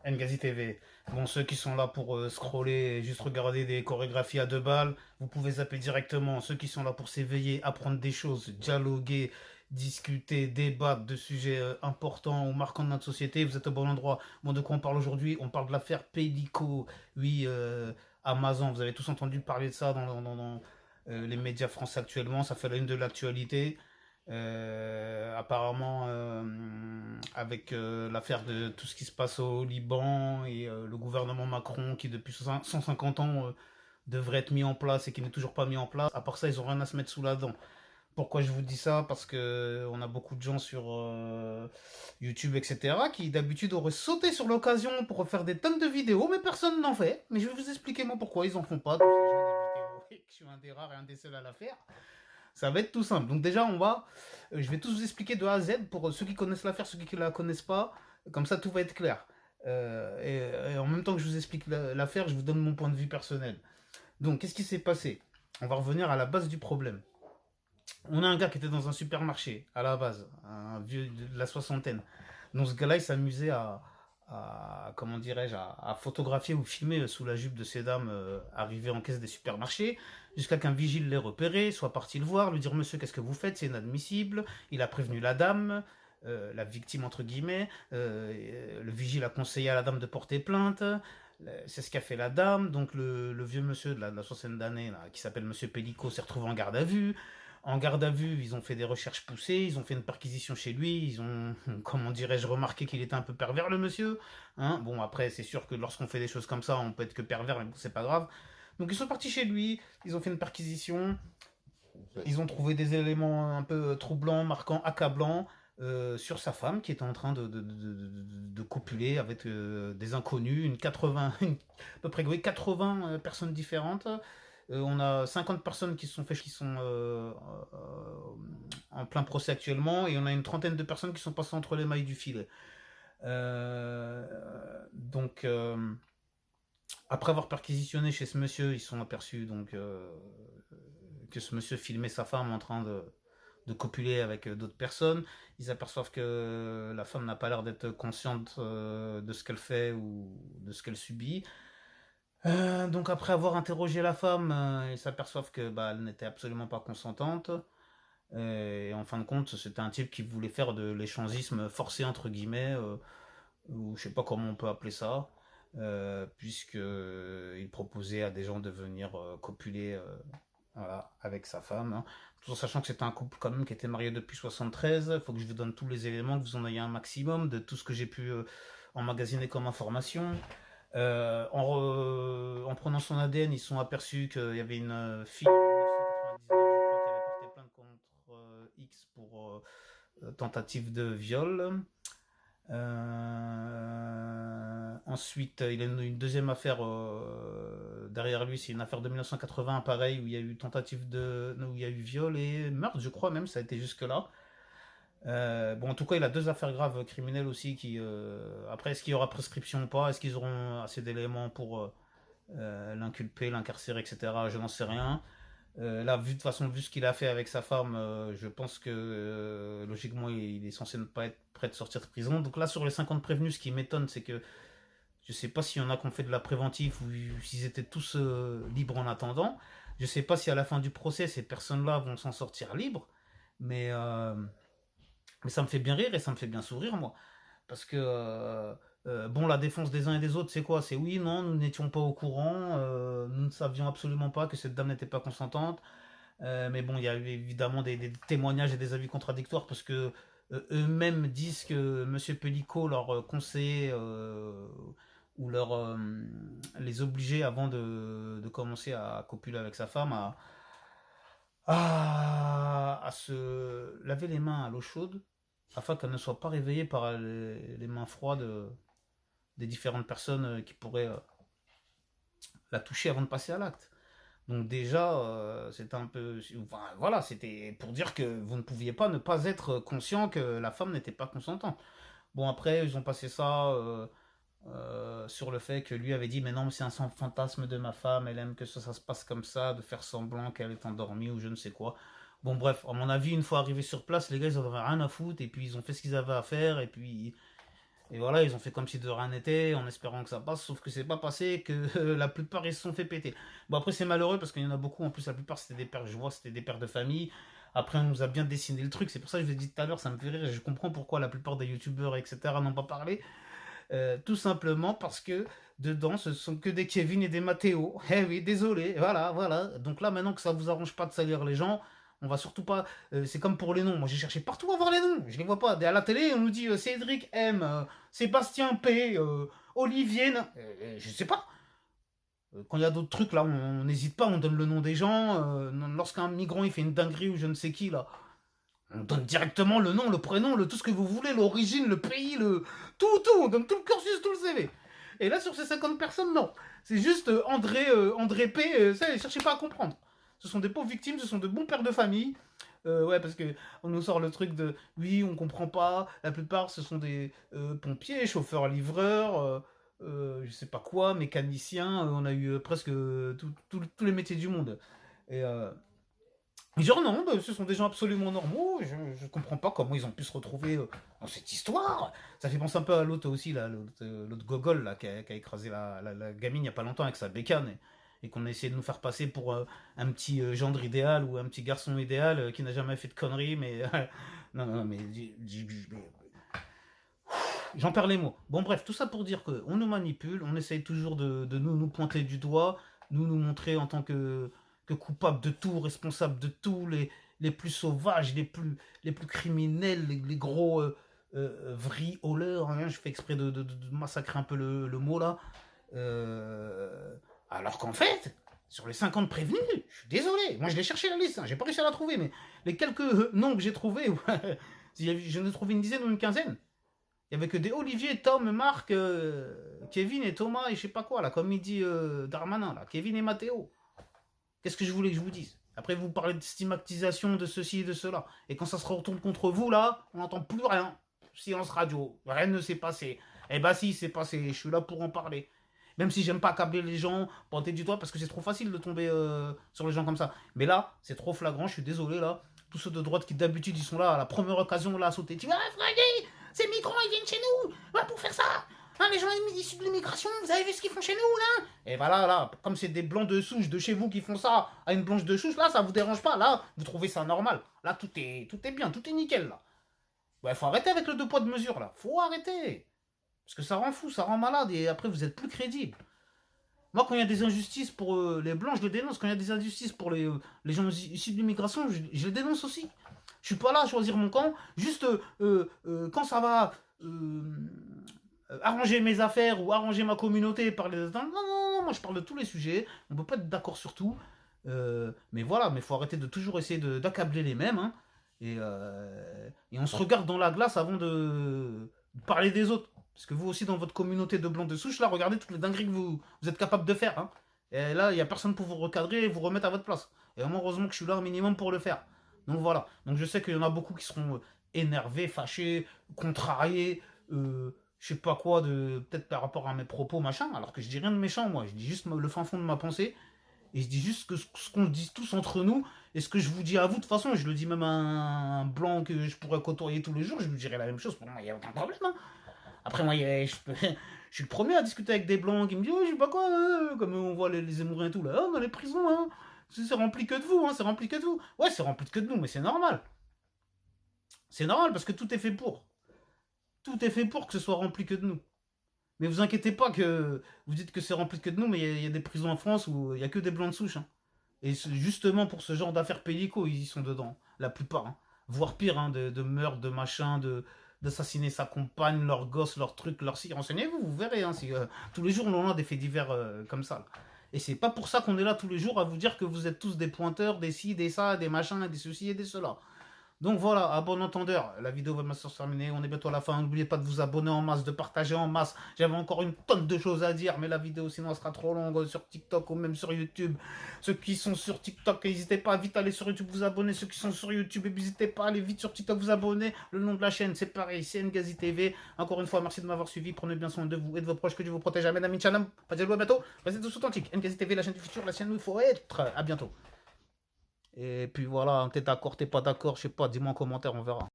Ngazi TV. Bon, ceux qui sont là pour scroller et juste regarder des chorégraphies à 2 balles, vous pouvez zapper directement. Ceux qui sont là pour s'éveiller, apprendre des choses, dialoguer, discuter, débattre de sujets importants ou marquants de notre société, vous êtes au bon endroit. Bon, de quoi on parle aujourd'hui? On parle de l'affaire Pélico. Oui, Amazon, vous avez tous entendu parler de ça dans les médias français actuellement. Ça fait la une de l'actualité. Apparemment, avec l'affaire de tout ce qui se passe au Liban et le gouvernement Macron qui depuis 150 ans devrait être mis en place et qui n'est toujours pas mis en place. À part ça, ils ont rien à se mettre sous la dent. Pourquoi je vous dis ça? Parce que on a beaucoup de gens sur YouTube, etc., qui d'habitude auraient sauté sur l'occasion pour faire des tonnes de vidéos, mais personne n'en fait. Mais je vais vous expliquer moi pourquoi ils en font pas. Donc, si j'ai des vidéos et que je suis un des rares et un des seuls à la faire. Ça va être tout simple. Donc déjà, je vais tout vous expliquer de A à Z pour ceux qui connaissent l'affaire, ceux qui ne la connaissent pas. Comme ça, tout va être clair. Et en même temps que je vous explique l'affaire, je vous donne mon point de vue personnel. Donc, qu'est-ce qui s'est passé? On va revenir à la base du problème. On a un gars qui était dans un supermarché, à la base, un vieux de la soixantaine. Donc ce gars-là, il s'amusait comment dirais-je, à photographier ou filmer sous la jupe de ces dames arrivées en caisse des supermarchés, jusqu'à qu'un vigile l'ait repéré, soit parti le voir, lui dire monsieur, qu'est-ce que vous faites, c'est inadmissible. Il a prévenu la dame, la victime entre guillemets. Le vigile a conseillé à la dame de porter plainte. C'est ce qu'a fait la dame. Donc le vieux monsieur de la soixantaine d'années, qui s'appelle monsieur Pellico, s'est retrouvé en garde à vue. En garde à vue, ils ont fait des recherches poussées, ils ont fait une perquisition chez lui, ils ont, comment dirais-je, remarqué qu'il était un peu pervers, le monsieur. Hein, bon, après, c'est sûr que lorsqu'on fait des choses comme ça, on peut être que pervers, mais bon, c'est pas grave. Donc ils sont partis chez lui, ils ont fait une perquisition, ils ont trouvé des éléments un peu troublants, marquants, accablants sur sa femme qui était en train de copuler avec des inconnus, à peu près oui, 80 personnes différentes. On a 50 personnes qui sont en plein procès actuellement et on a une trentaine de personnes qui sont passées entre les mailles du filet. Donc, après avoir perquisitionné chez ce monsieur, ils sont aperçus donc que ce monsieur filmait sa femme en train de copuler avec d'autres personnes. Ils aperçoivent que la femme n'a pas l'air d'être consciente de ce qu'elle fait ou de ce qu'elle subit. Donc après avoir interrogé la femme, ils s'aperçoivent que bah, elle n'était absolument pas consentante. Et en fin de compte, c'était un type qui voulait faire de l'échangisme forcé entre guillemets, ou je sais pas comment on peut appeler ça, puisque il proposait à des gens de venir copuler voilà, avec sa femme, hein. Tout en sachant que c'était un couple quand même qui était marié depuis 73. Il faut que je vous donne tous les éléments, que vous en ayez un maximum de tout ce que j'ai pu emmagasiner comme information. En prenant son ADN, ils se sont aperçus qu'il y avait une fille en 1999, je crois, qui avait porté plainte contre X pour tentative de viol. Ensuite, il a une deuxième affaire derrière lui, c'est une affaire de 1980, pareil, où il y a eu où il y a eu viol et meurtre, je crois même, ça a été jusque-là. Bon, en tout cas, il a deux affaires graves criminelles aussi après, est-ce qu'il y aura prescription ou pas? Est-ce qu'ils auront assez d'éléments pour l'inculper, l'incarcérer, etc. Je n'en sais rien. Là, vu de toute façon, vu ce qu'il a fait avec sa femme, je pense que logiquement, il est censé ne pas être prêt de sortir de prison. Donc là, sur les 50 prévenus, ce qui m'étonne, c'est que je sais pas s'il y en a qui ont fait de la préventive ou s'ils étaient tous libres en attendant. Je sais pas si à la fin du procès, ces personnes-là vont s'en sortir libres. Mais, euh, mais ça me fait bien rire et ça me fait bien sourire, moi. Parce que, bon, la défense des uns et des autres, c'est quoi? C'est oui, non, nous n'étions pas au courant, nous ne savions absolument pas que cette dame n'était pas consentante. Mais bon, il y a évidemment des témoignages et des avis contradictoires parce que eux-mêmes disent que Monsieur Pellico leur conseillait ou les obligeait avant de commencer à copuler avec sa femme à se laver les mains à l'eau chaude afin qu'elle ne soit pas réveillée par les mains froides des différentes personnes qui pourraient la toucher avant de passer à l'acte. Donc déjà, c'était un peu... Enfin, voilà, c'était pour dire que vous ne pouviez pas ne pas être conscient que la femme n'était pas consentante. Bon, après, ils ont passé ça sur le fait que lui avait dit, mais non, mais c'est un fantasme de ma femme, elle aime que ça se passe comme ça, de faire semblant qu'elle est endormie ou je ne sais quoi. Bon, bref, à mon avis, une fois arrivé sur place, les gars, ils en avaient rien à foutre, et puis ils ont fait ce qu'ils avaient à faire, et puis Et voilà, ils ont fait comme si de rien n'était, en espérant que ça passe, sauf que c'est pas passé, et que la plupart ils se sont fait péter. Bon après c'est malheureux parce qu'il y en a beaucoup, en plus la plupart c'était des pères, je vois c'était des pères de famille. Après on nous a bien dessiné le truc, c'est pour ça que je vous ai dit tout à l'heure, ça me fait rire, et je comprends pourquoi la plupart des youtubeurs etc n'ont pas parlé. Tout simplement parce que dedans ce sont que des Kevin et des Matteo. Eh oui, désolé, voilà, voilà. Donc là maintenant que ça vous arrange pas de salir les gens, on va surtout pas. C'est comme pour les noms. Moi, j'ai cherché partout à voir les noms. Je les vois pas. À la télé, on nous dit Cédric M, Sébastien P, Olivier. Je sais pas. Quand il y a d'autres trucs, là, on n'hésite pas. On donne le nom des gens. Lorsqu'un migrant il fait une dinguerie ou je ne sais qui, là, on donne directement le nom, le prénom, tout ce que vous voulez, l'origine, le pays, tout. On donne tout le cursus, tout le CV. Et là, sur ces 50 personnes, non. C'est juste André P. Ça, cherchez pas à comprendre. Ce sont des pauvres victimes, ce sont de bons pères de famille. Ouais, parce que on nous sort le truc de oui, on comprend pas. La plupart, ce sont des pompiers, chauffeurs, livreurs, je sais pas quoi, mécaniciens. On a eu presque tous les métiers du monde. Et genre non, bah, ce sont des gens absolument normaux. Je comprends pas comment ils ont pu se retrouver dans cette histoire. Ça fait penser un peu à l'autre aussi, là, l'autre gogol là, qui a écrasé la gamine il y a pas longtemps avec sa bécane. Et qu'on a essayé de nous faire passer pour un petit gendre idéal ou un petit garçon idéal qui n'a jamais fait de conneries, mais non, mais j'en perds les mots. Bon, bref, tout ça pour dire qu'on nous manipule, on essaye toujours de nous pointer du doigt, nous montrer en tant que coupables de tout, responsables de tout, les plus sauvages, les plus criminels, les gros vrioleurs. Hein, je fais exprès de massacrer un peu le mot là. Alors qu'en fait, sur les 50 prévenus, je suis désolé, moi je l'ai cherché la liste, hein, j'ai pas réussi à la trouver, mais les quelques noms que j'ai trouvés, j'en ai trouvé une dizaine ou une quinzaine. Il y avait que des Olivier, Tom, Marc, Kevin et Thomas et je sais pas quoi, là, comme il dit Darmanin, là, Kevin et Mathéo. Qu'est-ce que je voulais que je vous dise? Après, vous parlez de stigmatisation, de ceci et de cela. Et quand ça se retourne contre vous, là, on n'entend plus rien. Silence radio. Rien ne s'est passé. Eh ben si, c'est passé. Je suis là pour en parler. Même si j'aime pas accabler les gens, pointer du doigt, parce que c'est trop facile de tomber sur les gens comme ça. Mais là, c'est trop flagrant, je suis désolé, là. Tous ceux de droite qui d'habitude, ils sont là à la première occasion, là, à sauter. Tu vas, Freddy, ces migrants, ils viennent chez nous. Ouais, pour faire ça. Hein, les gens issus de l'immigration, vous avez vu ce qu'ils font chez nous, là? Et voilà, là, comme c'est des blancs de souche de chez vous qui font ça à une blanche de souche, là, ça vous dérange pas. Là, vous trouvez ça normal. Là, tout est bien, tout est nickel, là. Ouais, faut arrêter avec le deux poids de mesure, là. Faut arrêter. Parce que ça rend fou, ça rend malade, et après, vous êtes plus crédible. Moi, quand il y a des injustices pour les blancs, je les dénonce. Quand il y a des injustices pour les gens issus de l'immigration, je les dénonce aussi. Je suis pas là à choisir mon camp. Juste quand ça va arranger mes affaires ou arranger ma communauté, parler de... Non, moi je parle de tous les sujets. On peut pas être d'accord sur tout. Mais voilà, mais faut arrêter de toujours essayer d'accabler les mêmes. Hein. Et on se regarde dans la glace avant de parler des autres. Parce que vous aussi, dans votre communauté de blancs de souche, là, regardez toutes les dingueries que vous êtes capable de faire. Hein. Et là, il n'y a personne pour vous recadrer et vous remettre à votre place. Et moi, heureusement que je suis là un minimum pour le faire. Donc voilà. Donc je sais qu'il y en a beaucoup qui seront énervés, fâchés, contrariés, je sais pas quoi, peut-être par rapport à mes propos, machin. Alors que je dis rien de méchant, moi. Je dis juste le fin fond de ma pensée. Et je dis juste ce qu'on dit tous entre nous. Et ce que je vous dis à vous, de toute façon, je le dis même à un blanc que je pourrais côtoyer tous les jours, je vous dirais la même chose. Pour moi, il n'y a aucun problème. Hein. Après, moi, je suis le premier à discuter avec des blancs qui me disent, oh, je sais pas quoi, comme on voit les Émouriens et tout, là, oh, dans les prisons, hein, c'est rempli que de vous, hein, c'est rempli que de vous. Ouais, c'est rempli que de nous, mais c'est normal. C'est normal parce que tout est fait pour. Tout est fait pour que ce soit rempli que de nous. Mais vous inquiétez pas que vous dites que c'est rempli que de nous, mais il y a des prisons en France où il n'y a que des blancs de souche. Hein. Et justement pour ce genre d'affaires pellico, ils y sont dedans, la plupart. Hein. Voire pire, hein, de meurtre, de machin, d'assassiner sa compagne, leur gosse, leur truc, leur si. Renseignez-vous, vous verrez. Hein, si, tous les jours, on a des faits divers comme ça. Là. Et c'est pas pour ça qu'on est là tous les jours à vous dire que vous êtes tous des pointeurs, des ci, des ça, des machins, des ceci et des cela. Donc voilà, à bon entendeur, la vidéo va se terminer, on est bientôt à la fin, n'oubliez pas de vous abonner en masse, de partager en masse, j'avais encore une tonne de choses à dire, mais la vidéo sinon elle sera trop longue sur TikTok ou même sur YouTube. Ceux qui sont sur TikTok, n'hésitez pas à vite aller sur YouTube vous abonner, ceux qui sont sur YouTube, n'hésitez pas à aller vite sur TikTok vous abonner, le nom de la chaîne c'est pareil, c'est Ngazi TV, encore une fois merci de m'avoir suivi, prenez bien soin de vous et de vos proches, que Dieu vous protège, amen, amin, chanam, pas de à bientôt, restez tous authentiques, Ngazi TV, la chaîne du futur, la chaîne où il faut être, à bientôt. Et puis voilà, t'es d'accord, t'es pas d'accord, je sais pas, dis-moi en commentaire, on verra.